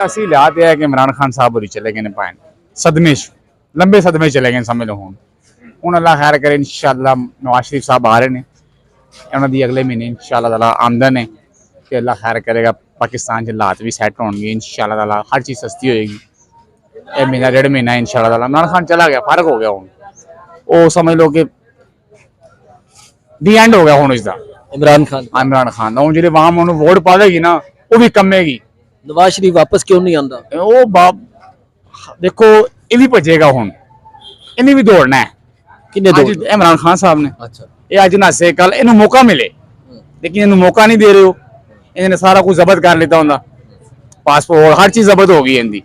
ਅਸੀਂ ਹਾਲਾਤ ਇਹ ਹੈ ਕਿ ਇਮਰਾਨ ਖਾਨ ਸਾਹਿਬ ਹੋਰੀ ਚਲੇ ਗਏ ਨੇ ਭੈਣ ਸਦਮੇ ਲੰਬੇ ਸਦਮੇ ਚਲੇ ਗਏ ਸਮਝ ਲਓ ਹੁਣ ਅੱਲਾ ਖੈਰ ਕਰੇ ਇਨਸ਼ਾਅੱਲਾ ਨਵਾਜ਼ ਸ਼ਰੀਫ ਸਾਹਿਬ ਆ ਰਹੇ ਨੇ ਉਹਨਾਂ ਦੀ ਅਗਲੇ ਮਹੀਨੇ ਇਨਸ਼ਾਅੱਲਾ ਤਾਲਾ ਆਮਦਨ ਹੈ ਤੇ ਅੱਲਾ ਖੈਰ ਕਰੇਗਾ ਪਾਕਿस्तान 'ਚ ਹਾਲਾਤ ਵੀ ਸੈੱਟ ਹੋਣਗੇ ਇਨਸ਼ਾਅੱਲਾ ਤਾਲਾ हर चीज़ सस्ती होएगी ਇਹ ਮਹੀਨਾ ਡੇਢ ਮਹੀਨਾ ਇਨਸ਼ਾਅੱਲਾ ਤਾਲਾ ਇਮਰਾਨ ਖਾਨ चला गया फर्क हो गया ਹੁਣ ਉਹ समझ लो कि दी एंड हो गया ਹੁਣ ਇਸਦਾ इमरान खान ਹੁਣ ਜਿਹੜੇ ਵਾਮ ਉਹਨੂੰ ਵੋਟ ਪਾਵੇਗੀ ਨਾ ਉਹ ਵੀ ਕੰਮੇਗੀ नवाज शरीफ वापस क्यों नहीं आंदा ਉਹ ਬਾਪ ਦੇਖੋ ਇਹ ਵੀ ਭੱਜੇਗਾ ਹੁਣ ਇਹਨੇ ਵੀ ਦੌੜਨਾ ਹੈ किन्ने दो इमरान खान साहब ने अच्छा ਇਹ ਅੱਜ ਨਾਸੇ ਕੱਲ ਇਹਨੂੰ ਮੌਕਾ ਮਿਲੇ ਲੇਕਿਨ ਇਹਨੂੰ ਮੌਕਾ ਨਹੀਂ ਦੇ ਰਹੇ ਹੋ ਇਹਨੇ ਸਾਰਾ ਕੁਝ ਜ਼ਬਤ ਕਰ ਲਿੱਤਾ ਹੁੰਦਾ ਪਾਸਪੋਰਟ ਹਰ ਚੀਜ਼ ਜ਼ਬਤ ਹੋ ਗਈ ਇਹਦੀ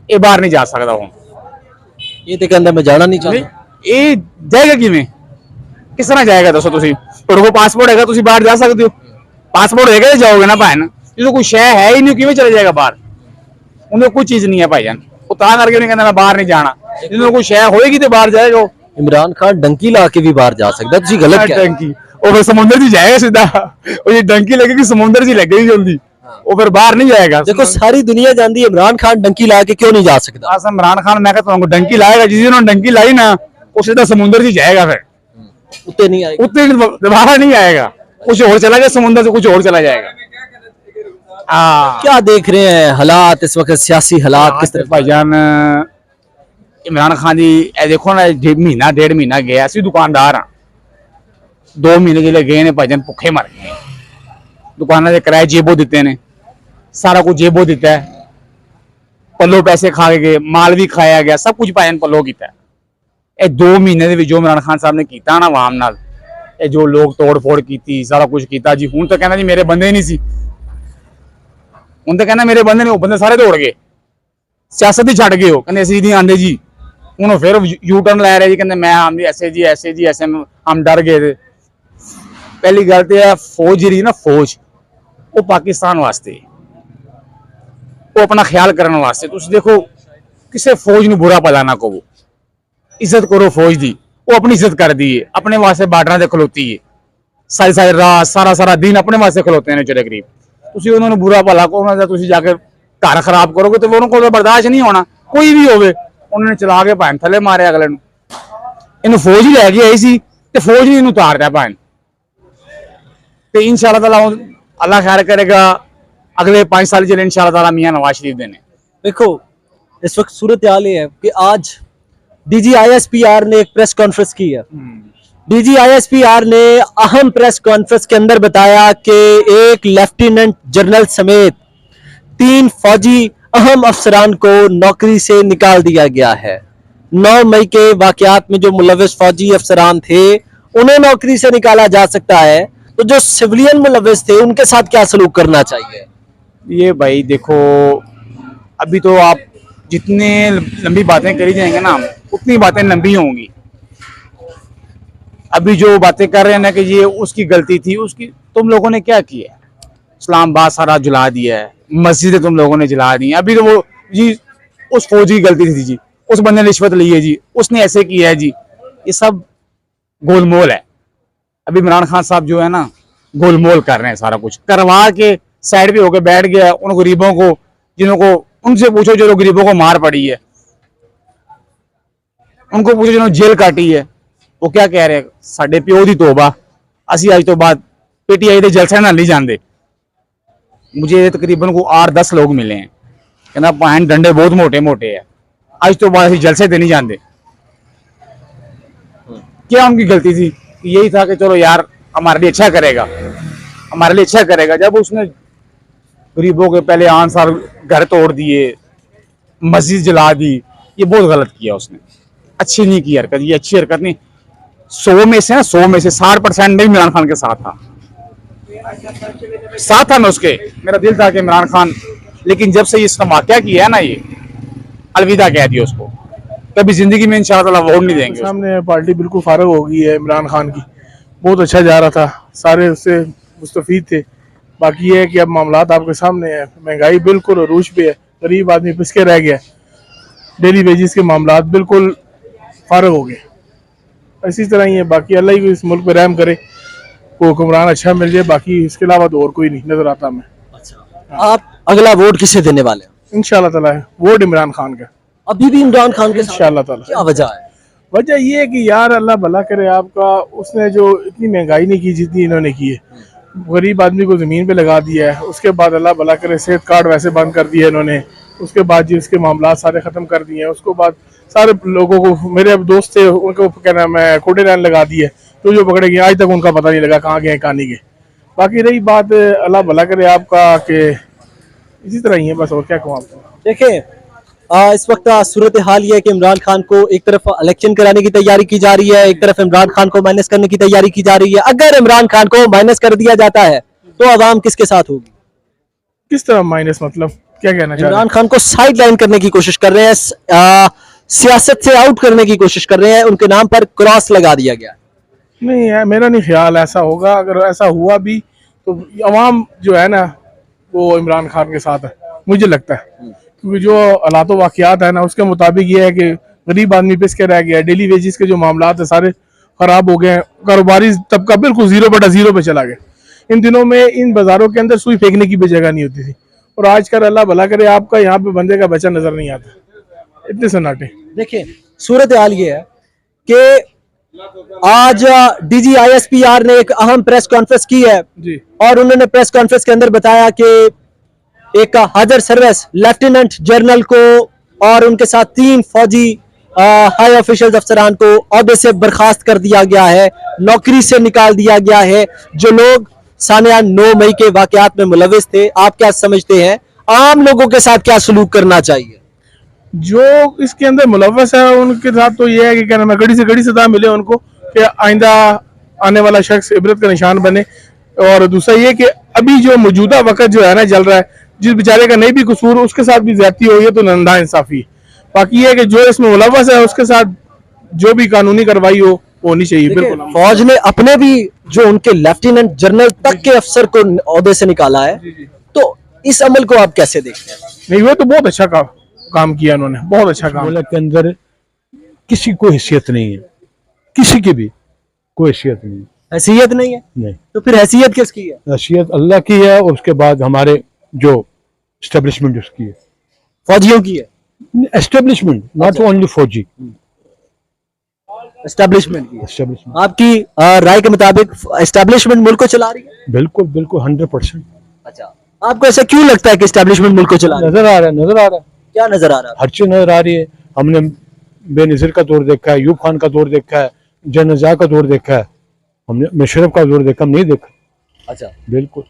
ਇਹ ਬਾਹਰ ਨਹੀਂ ਜਾ ਸਕਦਾ ਹੁਣ ये तो कहता मैं जाना नहीं चाहता ਇਹ ਜਾਏਗਾ ਕਿਵੇਂ ਕਿਸ ਤਰ੍ਹਾਂ ਜਾਏਗਾ ਦੱਸੋ ਤੁਸੀਂ ਤੁਹਾਡੇ ਕੋਲ ਪਾਸਪੋਰਟ ਹੈਗਾ ਤੁਸੀਂ ਬਾਹਰ ਜਾ ਸਕਦੇ ਹੋ ਪਾਸਪੋਰਟ ਹੈਗਾ ਤੇ ਜਾਓਗੇ ਨਾ ਭੈਣ ਜਦੋਂ ਕੋਈ ਸ਼ੈ ਹੈ ਹੀ ਨਹੀਂ ਕਿਵੇਂ ਚਲੇ ਜਾਏਗਾ ਬਾਹਰ ਉਹਦੇ ਕੋਈ ਚੀਜ਼ ਨਹੀਂ ਹੈ ਭਾਈਜਾਨ ਉਹ ਤਾਂ ਕਰਕੇ ਉਹਨੇ ਕਹਿੰਦਾ ਮੈਂ ਬਾਹਰ ਨਹੀਂ ਜਾਣਾ ਜਦੋਂ ਕੋਈ ਸ਼ੈ ਹੋਏਗੀ ਤੇ ਬਾਹਰ ਜਾਏਗਾ ਉਹ इमरान खान डंकी ला के भी बाहर जा सकता है गलत क्या डंकी वो फिर समुद्र जी जाएगा सीधा और ये डंकी लगेगी समुद्र जी लगेगी जल्दी वो फिर बाहर नहीं जाएगा देखो सारी दुनिया जानती है इमरान खान डंकी ला के क्यों नहीं जा सकता आसम इमरान खान मैं कहता हूँ डंकी लाएगा जिस दिन डंकी लाई ना वो सीधा समुद्र जी जाएगा फिर उतने नहीं आएगा उतने दोबारा नहीं आएगा कुछ और चला गया समुद्र से कुछ और चला जाएगा क्या देख रहे हैं हालात इस वक्त सियासी हालात किस तरह भाईजान इमरान खान जी देखो ना महीना डेढ़ महीना गया असं दुकानदार हाँ 2 महीने जिले गए ने भाईजान भुखे मर गए दुकाना के किराए जेबो दिते ने सारा कुछ जेबो दिता है पल्लो पैसे खा गए माल भी खाया गया सब कुछ भाईजान पल्लो किया ये 2 महीने ਦੇ ਵਿੱਚ ਜੋ इमरान खान साहब ने ਕੀਤਾ ਨਾ ਆਵਾਮ ਨਾਲ ਇਹ ਜੋ ਲੋਕ ਤੋੜ ਫੋੜ ਕੀਤੀ ਸਾਰਾ ਕੁਝ ਕੀਤਾ ਜੀ ਹੁਣ ਤਾਂ ਕਹਿੰਦਾ ਜੀ ਮੇਰੇ ਬੰਦੇ ਨਹੀਂ ਸੀ ਹੁਣ ਤਾਂ ਕਹਿੰਦਾ ਮੇਰੇ ਬੰਦੇ ਨੇ ਉਹ ਬੰਦੇ ਸਾਰੇ ਦੌੜ ਗਏ ਸਿਆਸਤ ਹੀ ਛੱਡ ਗਏ ਉਹ ਕਹਿੰਦੇ ਅਸੀਂ ਨਹੀਂ ਆਂਦੇ ਜੀ ਹੁਣ ਫਿਰ ਯੂ ਟਰਨ ਲੈ ਰਹੇ ਜੀ ਕਹਿੰਦੇ ਮੈਂ ਆਂਦੀ ਐਸੇ ਜੀ ਐਸੇ ਹਮ ਡਰ ਗਏ थे ਪਹਿਲੀ ਗੱਲ ਤੇ ਹੈ ਫੌਜ ਜਿਹੜੀ ਨਾ ਫੌਜ ਉਹ ਪਾਕਿਸਤਾਨ ਵਾਸਤੇ ਉਹ ਆਪਣਾ ਖਿਆਲ ਕਰਨ ਵਾਸਤੇ ਤੁਸੀਂ ਦੇਖੋ ਕਿਸੇ ਫੌਜ ਨੂੰ ਬੁਰਾ ਭਲਾ ਨਾ ਕਹੋ ਇੱਜ਼ਤ ਕਰੋ ਫੌਜ ਦੀ ਉਹ ਆਪਣੀ ਇੱਜ਼ਤ ਕਰਦੀ ਹੈ ਆਪਣੇ ਵਾਸਤੇ ਬਾਰਡਰਾਂ ਤੇ ਖਲੋਤੀ ਹੈ ਸਾਰੀ ਰਾਤ ਸਾਰਾ ਦਿਨ ਆਪਣੇ ਵਾਸਤੇ ਖਲੋਤੇ ਨੇ ਜਿਹੜੇ ਗਰੀਬ ਤੁਸੀਂ ਉਹਨਾਂ ਨੂੰ ਬੁਰਾ ਭਲਾ ਕਹੋ ਉਹਨਾਂ ਦਾ ਤੁਸੀਂ ਜਾ ਕੇ ਘਰ ਖਰਾਬ ਕਰੋਗੇ ਤੇ ਉਹਨਾਂ ਕੋਲ ਬਰਦਾਸ਼ਤ ਨਹੀਂ ਹੋਣਾ ਕੋਈ ਵੀ ਹੋਵੇ ਉਹਨਾਂ ਨੇ ਚਲਾ ਕੇ ਭੈਣ ਥੱਲੇ ਮਾਰਿਆ ਅਗਲੇ ਨੂੰ ਇਹਨੂੰ ਫੌਜ ਹੀ ਲੈ ਕੇ ਆਈ ਸੀ ਤੇ ਫੌਜ ਹੀ ਇਹਨੂੰ ਉਤਾਰਦਾ ਭੈਣ ਤੇ ਇਨਸ਼ਾਅੱਲਾ ਤਾਲਾ ਅੱਲਾ ਖੈਰ ਕਰੇਗਾ अगले 5 साल चले इंशाअल्लाह ताला मियां नवाज शरीफ देने देखो इस वक्त सूरत हाल ये है कि आज DGISPR ने एक प्रेस कॉन्फ्रेंस की है DGISPR ने अहम प्रेस कॉन्फ्रेंस के अंदर बताया कि एक लेफ्टिनेंट जनरल समेत 3 फौजी अहम अफसरान को नौकरी से निकाल दिया गया है 9 मई के वाकयात में जो मुलव्विस फौजी अफसरान थे उन्हें नौकरी से निकाला जा सकता है तो जो सिविलियन मुलव्विस थे उनके साथ क्या सलूक करना चाहिए ये भाई देखो अभी तो आप जितने लंबी बातें करी जाएंगे ना उतनी बातें लंबी होंगी अभी जो बातें कर रहे हैं ना कि ये उसकी गलती थी उसकी तुम लोगों ने क्या किया इस्लामाबाद सारा जला दिया है मस्जिदें तुम लोगों ने जला दी अभी तो वो जी उस फौजी की गलती थी जी उस बंदे ने रिश्वत ली है जी उसने ऐसे किया है जी ये सब गोलमोल है अभी इमरान खान साहब जो है ना गोलमोल कर रहे हैं सारा कुछ करवा के साइड पे होकर बैठ गया उन गरीबों को जिन्हों को उनसे पूछो जो गरीबों को मार पड़ी है उनको पूछो जिन्होंने जेल काटी है वो क्या कह रहे हैं साडे प्यो दी तौबा असी अज तो बाद PTI के जलसे नाल नहीं जाते मुझे तकरीबन को 8-10 लोग मिले हैं कहना भैन डंडे बहुत मोटे मोटे है अज तो बाद असी जलसे ते नहीं जाते क्या उनकी गलती थी यही था कि चलो यार हमारे लिए अच्छा करेगा जब उसने गरीबों के पहले आंसार घर तोड़ दिए मस्जिद जला दी ये बहुत गलत किया उसने अच्छी नहीं की हरकत ये अच्छी हरकत नहीं 100 में से 60% में इमरान खान के साथ था मैं उसके मेरा दिल था कि इमरान खान लेकिन जब से इसका वाक़या किया है ना ये अलविदा कह दिया उसको कभी जिंदगी में इंशाअल्लाह वोट नहीं देंगे सामने पार्टी बिल्कुल फारग हो गई है इमरान खान की बहुत अच्छा जा रहा था सारे उससे मुस्तफीद थे बाकी ये है कि अब मामलात आपके सामने है महंगाई बिल्कुल अरूज पे है गरीब आदमी पिसके रह गया डेली वेजिस के मामलात बिल्कुल फारग हो गए इसी तरह ही है बाकी अल्लाह ही इस मुल्क पे रहम करे को हुक्मरान अच्छा मिल जाए बाकी इसके अलावा तो और कोई नहीं नजर आता हमें अच्छा आप अगला वोट किसे देने वाले हैं इंशाल्लाह ताला वोट इमरान खान का, अभी भी इमरान खान के साथ इंशाल्लाह ताला। क्या वजह है? वजह ये है कि यार अल्लाह भला करे आपका, उसने जो इतनी महंगाई नहीं की जितनी इन्होंने की है, गरीब आदमी को ज़मीन पे लगा दिया है। उसके बाद अल्लाह भला करे सेहत कार्ड वैसे बंद कर दिए इन्होंने, उसके बाद जी उसके मामला सारे ख़त्म कर दिए हैं। उसके बाद सारे लोगों को, मेरे अब दोस्त थे उनको क्या नाम है कोटे लाइन लगा दी है, तो जो पकड़े गए आज तक उनका पता नहीं लगा कहाँ गए कहाँ नहीं गए। बाकी रही बात अल्लाह भला करे आपका कि इसी तरह ही है बस, और क्या कहूँ आपको। देखें, इस वक्त सूरत हाल ये है कि इमरान खान को एक तरफ इलेक्शन कराने की तैयारी की जा रही है, एक तरफ इमरान खान को माइनस करने की तैयारी की जा रही है। अगर इमरान खान को माइनस कर दिया जाता है तो आवाम किसके साथ होगी? किस तरह माइनस, मतलब क्या कहना चाह रहे इमरान खान को साइड लाइन करने की कोशिश कर रहे हैं, सियासत से आउट करने की कोशिश कर रहे हैं, उनके नाम पर क्रॉस लगा दिया गया। नहीं है, मेरा नहीं ख्याल ऐसा होगा। अगर ऐसा हुआ भी तो अवाम जो है ना वो इमरान खान के साथ है, मुझे लगता है, क्योंकि जो हालात वाक़यात है ना उसके मुताबिक ये है कि गरीब आदमी पिस के रह गया है, डेली वेजिस के जो मामला है सारे ख़राब हो गए हैं, कारोबारी तबका बिल्कुल 0/0 पे चला गया। इन दिनों में इन बाज़ारों के अंदर सुई फेंकने की भी जगह नहीं होती थी, और आजकल अल्लाह भला करे आपका यहाँ पे बंदे का बच्चा नज़र नहीं आता, इतने सन्नाटे। देखिए, सूरत हाल ये है कि आज डीजी आईएसपीआर ने एक अहम प्रेस कॉन्फ्रेंस की है जी, और उन्होंने प्रेस कॉन्फ्रेंस के अंदर बताया कि एक हाजर सर्विस लेफ्टिनेंट जनरल को और उनके साथ 3 फौजी हाई ऑफिशियल अफसरान को ओहदे से बर्खास्त कर दिया गया है, नौकरी से निकाल दिया गया है। जो लोग सानिया 9 मई के वाकयात में मुलविस थे, आप क्या समझते हैं आम लोगों के साथ क्या सलूक करना चाहिए? जो इसके अंदर मुलव्वस है उनके साथ तो ये है कि क्या नाम है, गड़ी से गड़ी सजा मिले उनको, कि आइंदा आने वाला शख्स इबरत का निशान बने। और दूसरा ये कि अभी जो मौजूदा वक्त जो है ना चल रहा है, जिस बेचारे का नहीं भी कसूर उसके साथ भी ज्यादती हो, ये तो नंदा इंसाफी है। बाकी ये है कि जो इसमें मुलव्वस है उसके साथ जो भी कानूनी कार्रवाई हो होनी चाहिए। बिल्कुल, फौज ने अपने भी जो उनके लेफ्टिनेंट जनरल तक के अफसर को ओहदे से निकाला है, तो इस अमल को आप कैसे देखते हैं? नहीं, वो तो बहुत अच्छा काम किया उन्होंने, बहुत अच्छा काम। मुल्क के अंदर किसी को हैसियत नहीं है, किसी की भी कोई हैसियत नहीं है। हैसियत नहीं है? नहीं, तो फिर हैसियत किसकी है? हैसियत अल्लाह की है, और उसके बाद हमारे जो एस्टेब्लिशमेंट उसकी है, फौजियों की है। एस्टेब्लिशमेंट, नॉट ओनली फौजी, एस्टेब्लिशमेंट की है। एस्टेब्लिशमेंट। आपकी राय के मुताबिक एस्टेब्लिशमेंट मुल्क को चला रही है? बिल्कुल बिल्कुल 100%। अच्छा, आपको ऐसा क्यों लगता है कि एस्टेब्लिशमेंट मुल्क को चला रही है? नजर आ रहा है, नजर आ रहा है, क्या नजर आ रहा है? हर चीज नजर आ रही है। हमने बेनज़ीर का दौर देखा है, यूब खान का दौर देखा है, जनजा का दौर देखा है, हमने मुशर्रफ का दौर देखा, हम नहीं देखा। अच्छा, बिल्कुल,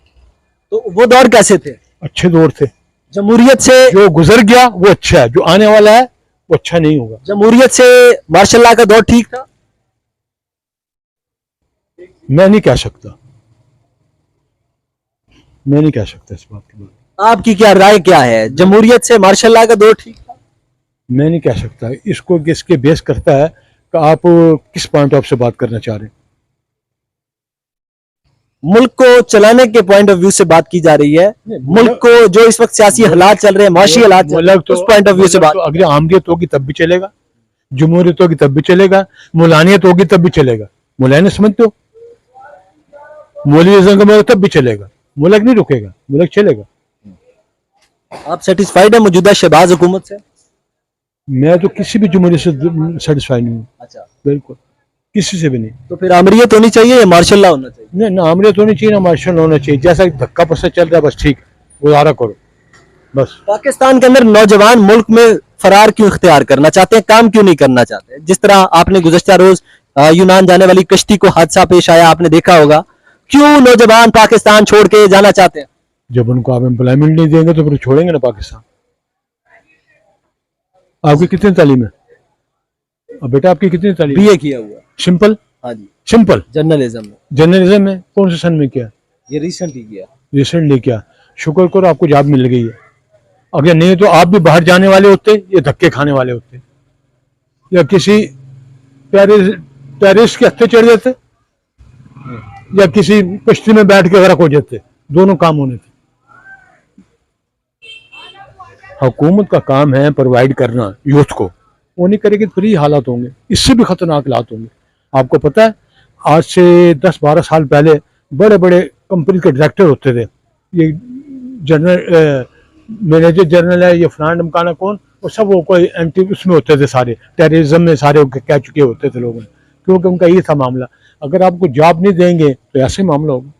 तो वो दौर कैसे थे? अच्छे दौर थे। जमहूरियत से जो गुजर गया वो अच्छा है, जो आने वाला है वो अच्छा नहीं होगा। जमहूरियत से मार्शल लॉ का दौर ठीक था? मैं नहीं कह सकता, मैं नहीं कह सकता इस बात के बारे में। आपकी क्या राय क्या है, जमहूरियत से मार्शल लॉ का दौर ठीक था? मैं नहीं कह सकता, इसको किसके बेस करता है कि आप किस पॉइंट ऑफ से बात करना चाह रहे हैं। मुल्क को चलाने के पॉइंट ऑफ व्यू से बात की जा रही है, मुल्क को जो इस वक्त सियासी हालात चल रहे हैं, माशी हालात चल रहे हैं, उस पॉइंट ऑफ व्यू से बात। तो अगर आमरीत होगी तब भी चलेगा, जमहूरियत होगी तब भी चलेगा, मुलानियत होगी तब भी चलेगा। मुलायन समझते हो, मौलविज़्म का तब भी चलेगा, मुल्क नहीं रुकेगा, मुल्क चलेगा। आप सेटिस्फाइड है मौजूदा शहबाज हुकूमत से? मैं तो किसी भी जमहूरियत से सेटिस्फाई नहीं हूँ। अच्छा, बिल्कुल किसी से भी नहीं। तो फिर आमरीत होनी चाहिए या मार्शल लॉ होना चाहिए? नहीं, ना आमरीत होनी चाहिए ना मार्शल होना चाहिए, जैसा धक्का पसा चल रहा है बस ठीक गुजारा करो बस। पाकिस्तान के अंदर नौजवान मुल्क में फरार क्यों इख्तियार करना चाहते हैं, काम क्यों नहीं करना चाहते? जिस तरह आपने गुज़श्ता रोज यूनान जाने वाली कश्ती को हादसा पेश आया, आपने देखा होगा, क्यों नौजवान पाकिस्तान छोड़ के जाना चाहते हैं? जब उनको आप एम्प्लॉयमेंट नहीं देंगे तो फिर छोड़ेंगे ना पाकिस्तान। आपकी कितनी तालीम है? अब बेटा आपकी कितनी तालीम? बीए किया हुआ। सिंपल, हाँ जी, सिंपल। जर्नलिज्म में। जर्नलिज्म में कौन से सन में किया? ये रिसेंटली किया। रिसेंटली किया, शुक्र करो आपको जॉब मिल गई है। अगर नहीं तो आप भी बाहर जाने वाले होते या धक्के खाने वाले होते, या किसी टेररिस्ट के हत्थे चढ़ जाते, या किसी कश्ती में बैठ के गरक हो जाते। दोनों काम होने थे। हुकूमत का काम है प्रोवाइड करना यूथ को, वो नहीं करेगी तो फिर ये हालात होंगे, इससे भी खतरनाक हालात होंगे। आपको पता है आज से 10-12 साल पहले बड़े बड़े कंपनी के डायरेक्टर होते थे, ये जनरल मैनेजर जनरल है, ये फलाना ढमकाना कौन, वो सब वो कोई एंटी उसमें होते थे, सारे टेररिज्म में सारे कह चुके होते थे लोगों, क्योंकि उनका ये था मामला। अगर आपको जॉब नहीं देंगे तो ऐसे मामला होगा।